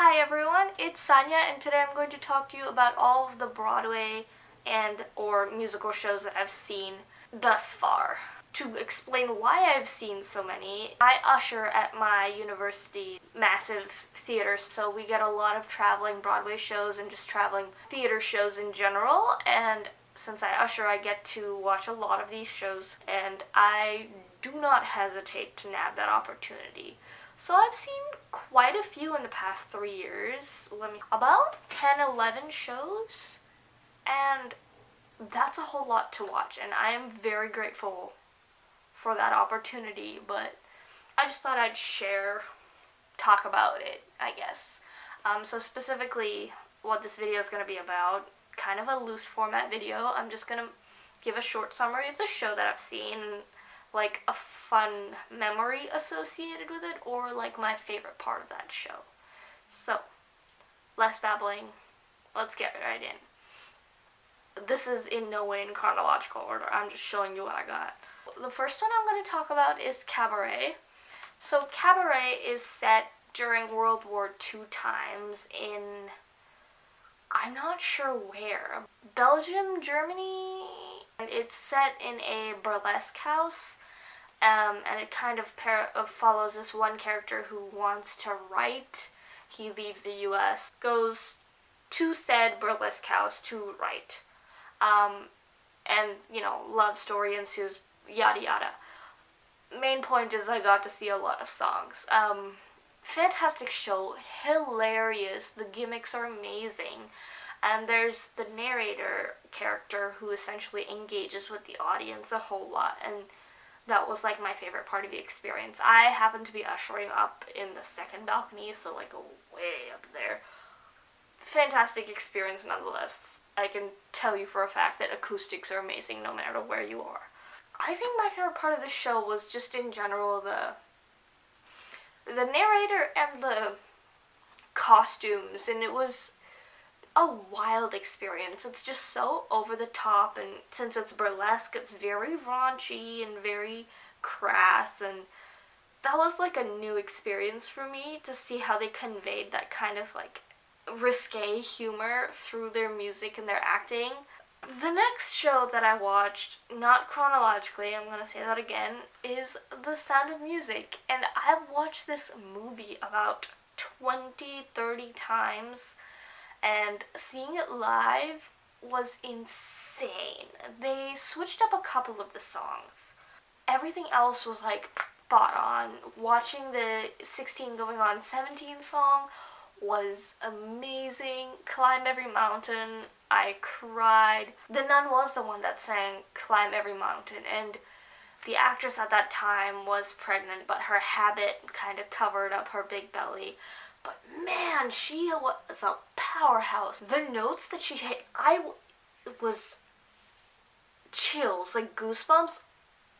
Hi everyone, it's Sanya and today I'm going to talk to you about all of the Broadway and or musical shows that I've seen thus far. To explain why I've seen so many, I usher at my university massive theater, so we get a lot of traveling Broadway shows and just traveling theater shows in general, and since I usher I get to watch a lot of these shows and I do not hesitate to nab that opportunity. So I've seen quite a few in the past 3 years, about 10, 11 shows, and that's a whole lot to watch, and I am very grateful for that opportunity, but I just thought I'd talk about it, I guess. So specifically, what this video is going to be about, kind of a loose format video. I'm just going to give a short summary of the show that I've seen, like a fun memory associated with it, or like my favorite part of that show. So, less babbling, let's get right in. This is in no way in chronological order, I'm just showing you what I got. The first one I'm going to talk about is Cabaret. So Cabaret is set during World War II times in, I'm not sure where, Belgium, Germany, and it's set in a burlesque house. And it kind of follows this one character who wants to write. He leaves the US, goes to said burlesque house to write. And, love story ensues, yada yada. Main point is I got to see a lot of songs. Fantastic show, hilarious, the gimmicks are amazing. And there's the narrator character who essentially engages with the audience a whole lot, and that was like my favorite part of the experience. I happened to be ushering up in the second balcony, so like way up there. Fantastic experience nonetheless. I can tell you for a fact that acoustics are amazing no matter where you are. I think my favorite part of the show was just in general the narrator and the costumes, and it was a wild experience. It's just so over the top, and since it's burlesque, it's very raunchy and very crass, and that was like a new experience for me to see how they conveyed that kind of like risque humor through their music and their acting. The next show that I watched, not chronologically, I'm gonna say that again, is The Sound of Music, and I've watched this movie about 20-30 times, and seeing it live was insane. They switched up a couple of the songs. Everything else was like spot on. Watching the 16 going on 17 song was amazing. Climb Every Mountain, I cried. The Nun was the one that sang Climb Every Mountain, and the actress at that time was pregnant, but her habit kind of covered up her big belly. But man, she was a powerhouse. The notes that she hit, it was chills, like goosebumps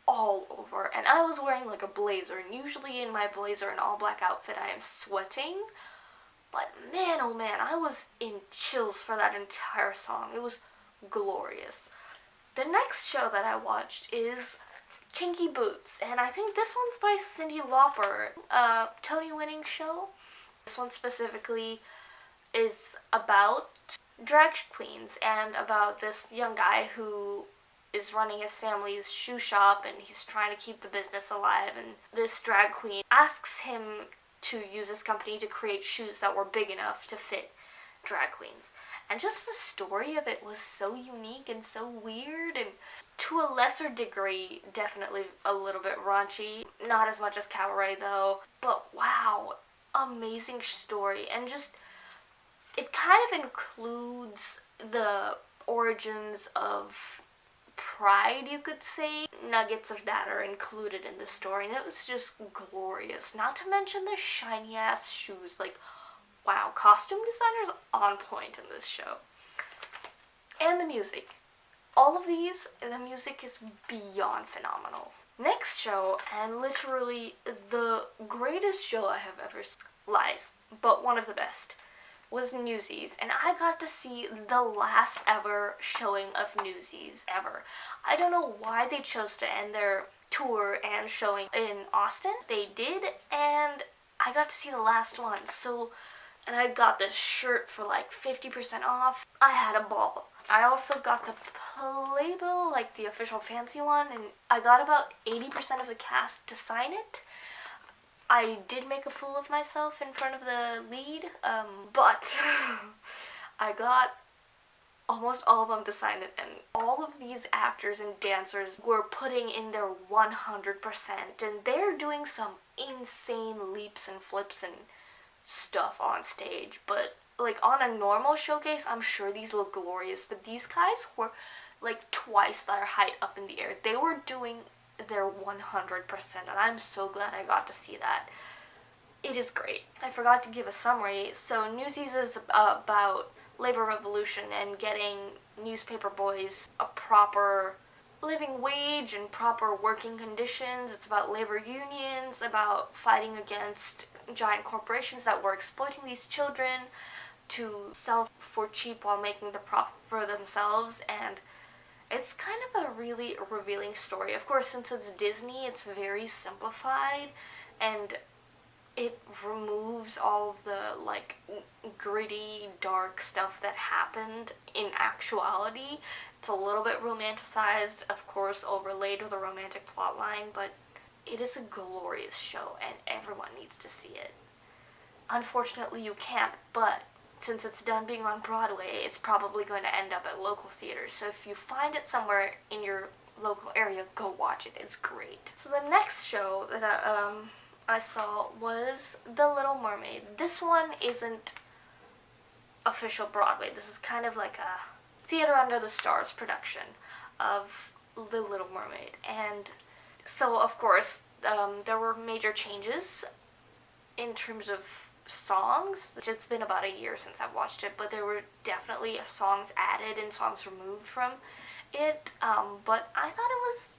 all over. And I was wearing like a blazer, and usually in my blazer and all black outfit I am sweating. But man, oh man, I was in chills for that entire song. It was glorious. The next show that I watched is Kinky Boots, and I think this one's by Cyndi Lauper, a Tony-winning show. This one specifically is about drag queens and about this young guy who is running his family's shoe shop, and he's trying to keep the business alive, and this drag queen asks him to use his company to create shoes that were big enough to fit drag queens. And just the story of it was so unique and so weird, and to a lesser degree definitely a little bit raunchy. Not as much as Cabaret though, but wow, amazing story. And just, it kind of includes the origins of Pride, you could say. Nuggets of that are included in the story, and it was just glorious. Not to mention the shiny ass shoes. Like, wow, costume designers on point in this show. And the music. All of these, the music is beyond phenomenal. Next show, and literally the greatest show I have ever seen, lies, but one of the best, was Newsies, and I got to see the last ever showing of Newsies ever. I don't know why they chose to end their tour and showing in Austin. They did, and I got to see the last one. So and I got this shirt for like 50% off. I had a ball. I also got the playbill, like the official fancy one, and I got about 80% of the cast to sign it. I did make a fool of myself in front of the lead, but I got almost all of them to sign it, and all of these actors and dancers were putting in their 100%, and they're doing some insane leaps and flips and stuff on stage. But like on a normal showcase, I'm sure these look glorious, but these guys were like twice their height up in the air. They were doing their 100%, and I'm so glad I got to see that. It is great. I forgot to give a summary. So Newsies is about labor revolution and getting newspaper boys a proper living wage and proper working conditions. It's about labor unions, about fighting against giant corporations that were exploiting these children to sell for cheap while making the profit for themselves. And it's kind of a really revealing story. Of course, since it's Disney, it's very simplified, and it removes all of the like gritty, dark stuff that happened in actuality. It's a little bit romanticized, of course, overlaid with a romantic plot line, but it is a glorious show and everyone needs to see it. Unfortunately, you can't, but since it's done being on Broadway, it's probably going to end up at local theaters. So if you find it somewhere in your local area, go watch it. It's great. So the next show that I saw was The Little Mermaid. This one isn't official Broadway. This is kind of like a Theater Under the Stars production of The Little Mermaid. And so, of course, there were major changes in terms of songs. It's been about a year since I've watched it, but there were definitely songs added and songs removed from it. But I thought it was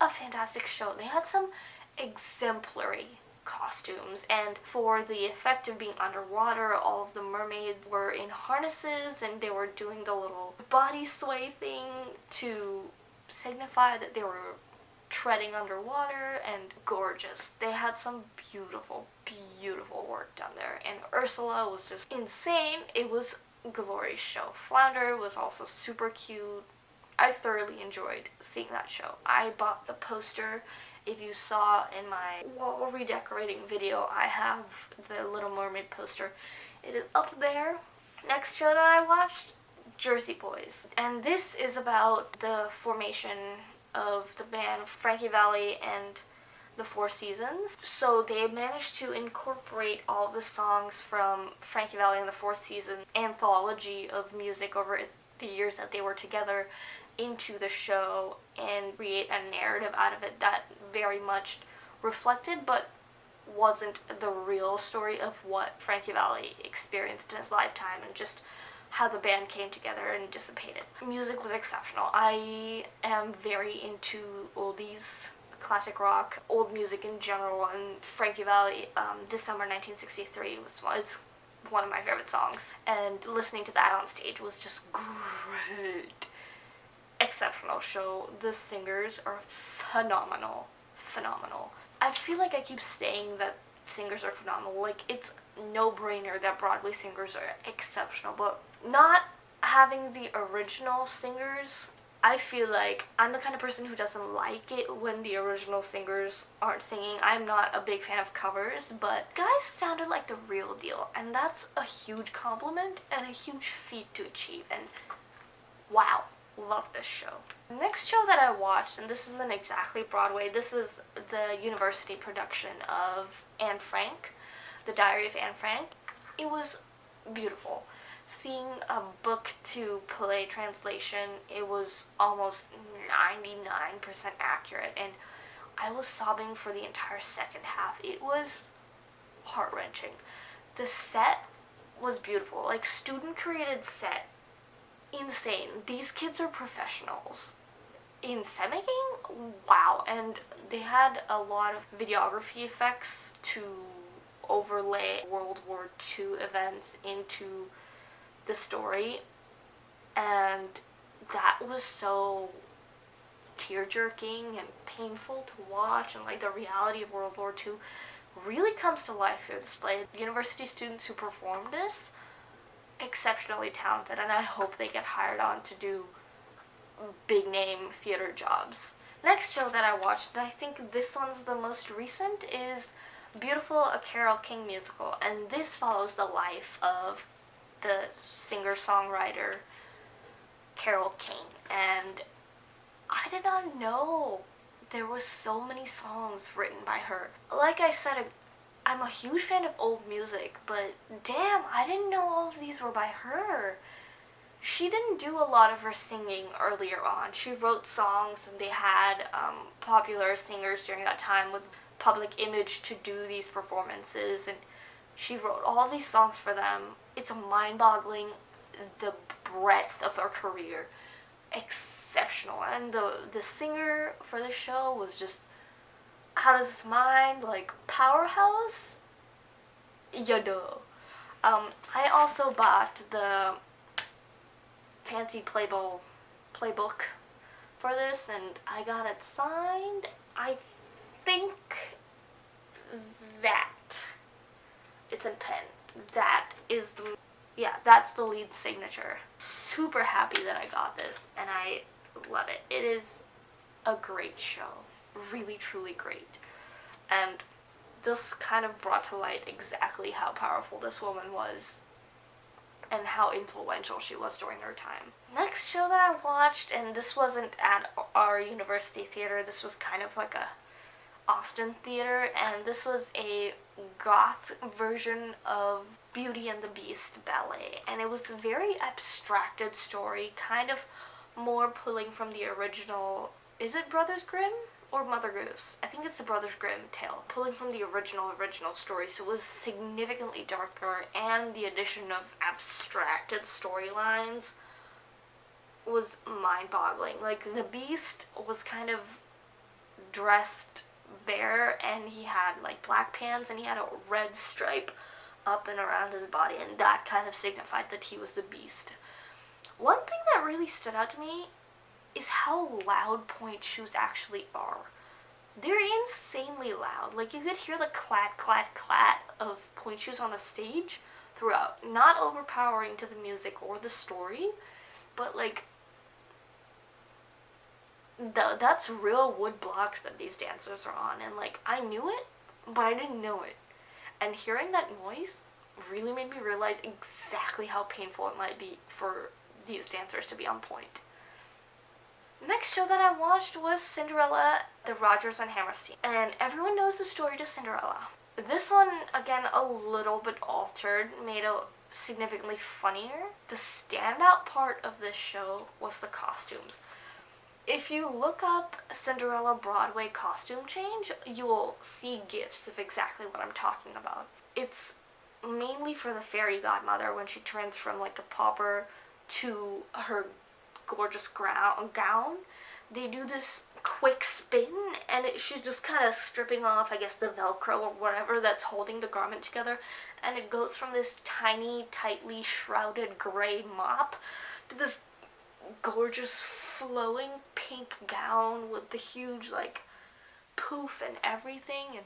a fantastic show. They had some exemplary costumes, and for the effect of being underwater, all of the mermaids were in harnesses and they were doing the little body sway thing to signify that they were treading underwater, and gorgeous. They had some beautiful, beautiful work done there, and Ursula was just insane. It was a glorious show. Flounder was also super cute. I thoroughly enjoyed seeing that show. I bought the poster. If you saw in my wall redecorating video, I have the Little Mermaid poster. It is up there. Next show that I watched, Jersey Boys. And this is about the formation of the band Frankie Valli and the Four Seasons. So they managed to incorporate all the songs from Frankie Valli and the Four Seasons anthology of music over the years that they were together into the show and create a narrative out of it that very much reflected but wasn't the real story of what Frankie Valli experienced in his lifetime, and just how the band came together and dissipated. Music was exceptional. I am very into oldies, classic rock, old music in general, and Frankie Valli, December 1963 was one of my favorite songs, and listening to that on stage was just great. Exceptional show. The singers are phenomenal. Phenomenal. I feel like I keep saying that singers are phenomenal. Like, it's no-brainer that Broadway singers are exceptional, but not having the original singers, I feel like I'm the kind of person who doesn't like it when the original singers aren't singing. I'm not a big fan of covers, but guys sounded like the real deal, and that's a huge compliment and a huge feat to achieve, and wow, love this show. The next show that I watched, and this isn't exactly Broadway, this is the university production of Anne Frank, The Diary of Anne Frank. It was beautiful. Seeing a book to play translation, it was almost 99% accurate, and I was sobbing for the entire second half. It was heart-wrenching. The set was beautiful, like student created set. Insane. These kids are professionals. In set making, wow. And they had a lot of videography effects to overlay World War II events into the story, and that was so tear-jerking and painful to watch, and like the reality of World War II really comes to life through this play. University students who performed this, exceptionally talented, and I hope they get hired on to do big name theater jobs. Next show that I watched, and I think this one's the most recent, is Beautiful, a Carole King musical, and this follows the life of the singer-songwriter Carole King, and I did not know there was so many songs written by her. Like I said, I'm a huge fan of old music, but damn, I didn't know all of these were by her. She didn't do a lot of her singing earlier on. She wrote songs, and they had popular singers during that time with public image to do these performances, and she wrote all these songs for them. It's mind-boggling, the breadth of her career. Exceptional. And the singer for the show was just out of his mind, like powerhouse. Yeah, duh. I also bought the fancy playbook for this, and I got it signed. I think that it's in pen. That is that's the lead signature. Super happy that I got this, and I love it. It is a great show. Really, truly great. And this kind of brought to light exactly how powerful this woman was and how influential she was during her time. Next show that I watched, and this wasn't at our university theater, this was kind of like a Austin theater, and this was a goth version of Beauty and the Beast ballet, and it was a very abstracted story, kind of more pulling from the original, is it Brothers Grimm or Mother Goose? I think it's the Brothers Grimm tale, pulling from the original story, so it was significantly darker, and the addition of abstracted storylines was mind-boggling. Like, the Beast was kind of dressed bare, and he had like black pants, and he had a red stripe up and around his body, and that kind of signified that he was the Beast. One thing that really stood out to me is how loud point shoes actually are. They're insanely loud. Like, you could hear the clat, clat, clat of point shoes on the stage throughout. Not overpowering to the music or the story, but like, that's real wood blocks that these dancers are on, and like, I knew it, but I didn't know it. And hearing that noise really made me realize exactly how painful it might be for these dancers to be on point. Next show that I watched was Cinderella, the Rodgers and Hammerstein. And everyone knows the story to Cinderella. This one, again, a little bit altered, made it significantly funnier. The standout part of this show was the costumes. If you look up Cinderella Broadway costume change, you will see gifs of exactly what I'm talking about. It's mainly for the fairy godmother when she turns from like a pauper to her gorgeous gown. They do this quick spin, and she's just kind of stripping off, I guess, the Velcro or whatever that's holding the garment together, and it goes from this tiny, tightly shrouded gray mop to this gorgeous flowing pink gown with the huge like poof and everything. And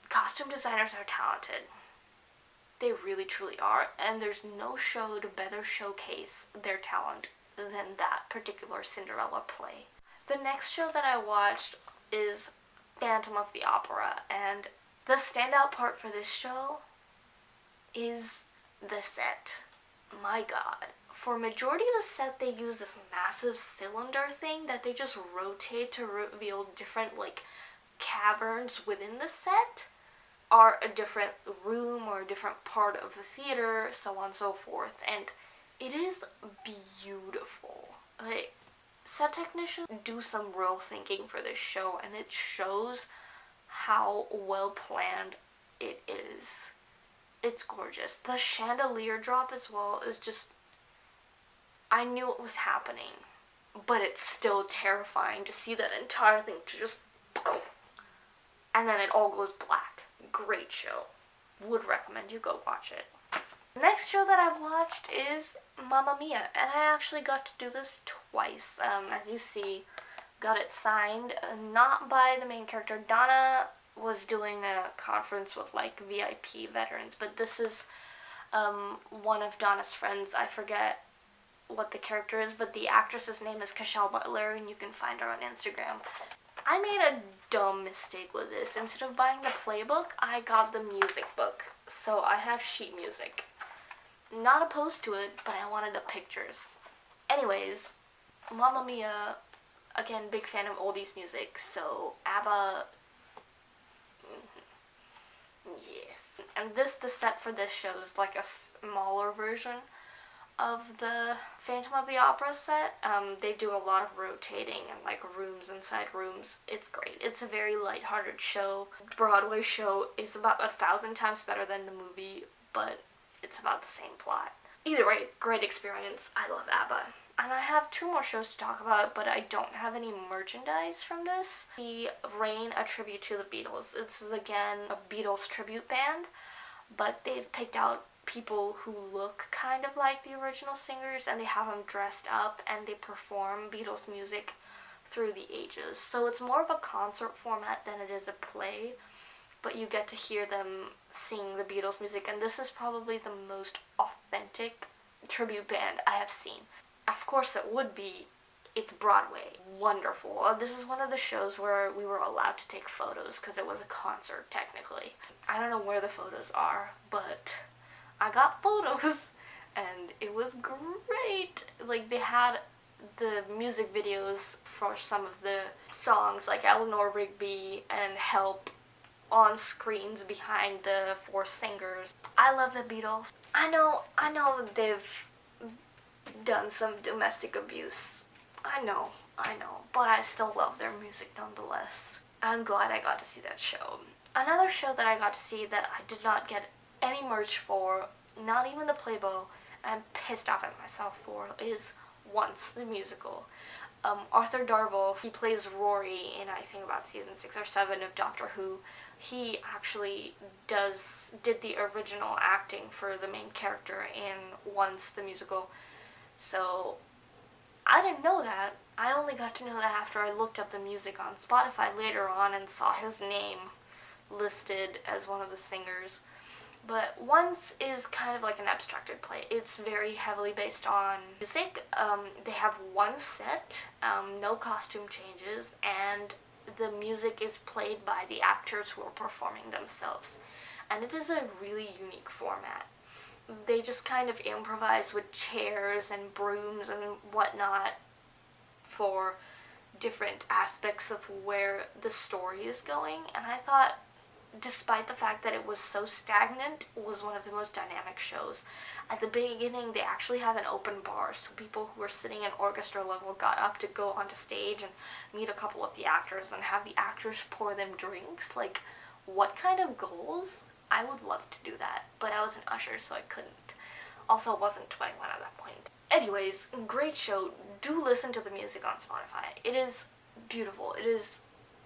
costume designers are talented. They really truly are, and there's no show to better showcase their talent than that particular Cinderella play. The next show that I watched is Phantom of the Opera, and the standout part for this show is the set. My god. For majority of the set, they use this massive cylinder thing that they just rotate to reveal different like caverns within the set, or a different room or a different part of the theater, so on and so forth, and it is beautiful. Like, set technicians do some real thinking for this show, and it shows how well planned it is. It's gorgeous. The chandelier drop as well is just, I knew it was happening, but it's still terrifying to see that entire thing just, and then it all goes black. Great show. Would recommend you go watch it. Next show that I watched is Mamma Mia, and I actually got to do this twice. As you see, got it signed, not by the main character. Donna was doing a conference with like VIP veterans, but this is one of Donna's friends. I forget what the character is, but the actress's name is Cashel Butler, and you can find her on Instagram. I made a dumb mistake with this. Instead of buying the playbook, I got the music book. So I have sheet music. Not opposed to it, but I wanted the pictures. Anyways, Mamma Mia, again, big fan of oldies music, so ABBA, yes. And the set for this show is like a smaller version of the Phantom of the Opera set. They do a lot of rotating and like rooms inside rooms. It's great. It's a very lighthearted show. Broadway show is about 1,000 times better than the movie, but it's about the same plot. Either way, great experience. I love ABBA. And I have 2 more shows to talk about, but I don't have any merchandise from this. The Rain, a tribute to the Beatles. This is again a Beatles tribute band, but they've picked out people who look kind of like the original singers, and they have them dressed up and they perform Beatles music through the ages. So it's more of a concert format than it is a play, but you get to hear them sing the Beatles music, and this is probably the most authentic tribute band I have seen. Of course it would be. It's Broadway. Wonderful. This is one of the shows where we were allowed to take photos because it was a concert technically. I don't know where the photos are, but I got photos and it was great. Like, they had the music videos for some of the songs, like Eleanor Rigby and Help, on screens behind the 4 singers. I love the Beatles. I know they've done some domestic abuse. I know, but I still love their music nonetheless. I'm glad I got to see that show. Another show that I got to see that I did not get any merch for, not even the playbill, I'm pissed off at myself for, is Once, the musical. Arthur Darvill, he plays Rory in, I think, about season 6 or 7 of Doctor Who. He actually did the original acting for the main character in Once, the musical. So I didn't know that. I only got to know that after I looked up the music on Spotify later on and saw his name listed as one of the singers. But Once is kind of like an abstracted play. It's very heavily based on music. They have one set, no costume changes, and the music is played by the actors who are performing themselves. And it is a really unique format. They just kind of improvise with chairs and brooms and whatnot for different aspects of where the story is going. And I thought, despite the fact that it was so stagnant, it was one of the most dynamic shows. At the beginning, they actually have an open bar, so people who were sitting in orchestra level got up to go onto stage and meet a couple of the actors and have the actors pour them drinks. Like, what kind of goals? I would love to do that, but I was an usher, so I couldn't. Also, I wasn't 21 at that point. Anyways, great show. Do listen to the music on Spotify. It is beautiful. It is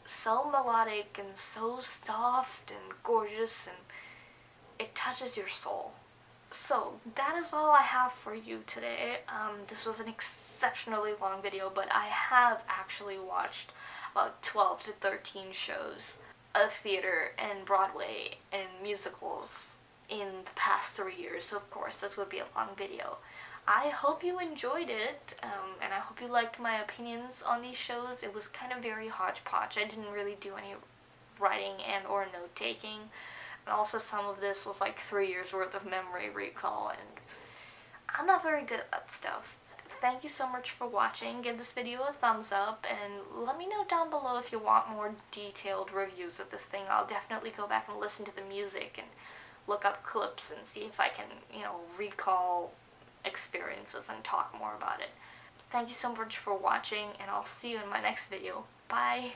so melodic and so soft and gorgeous, and it touches your soul. So that is all I have for you today. This was an exceptionally long video, but I have actually watched about 12 to 13 shows of theater and Broadway and musicals in the past 3 years, so of course this would be a long video. I hope you enjoyed it, and I hope you liked my opinions on these shows. It was kind of very hodgepodge. I didn't really do any writing and or note-taking, and also some of this was like 3 years worth of memory recall, and I'm not very good at that stuff. Thank you so much for watching. Give this video a thumbs up, and let me know down below if you want more detailed reviews of this thing. I'll definitely go back and listen to the music and look up clips and see if I can, recall experiences and talk more about it. Thank you so much for watching, and I'll see you in my next video. Bye!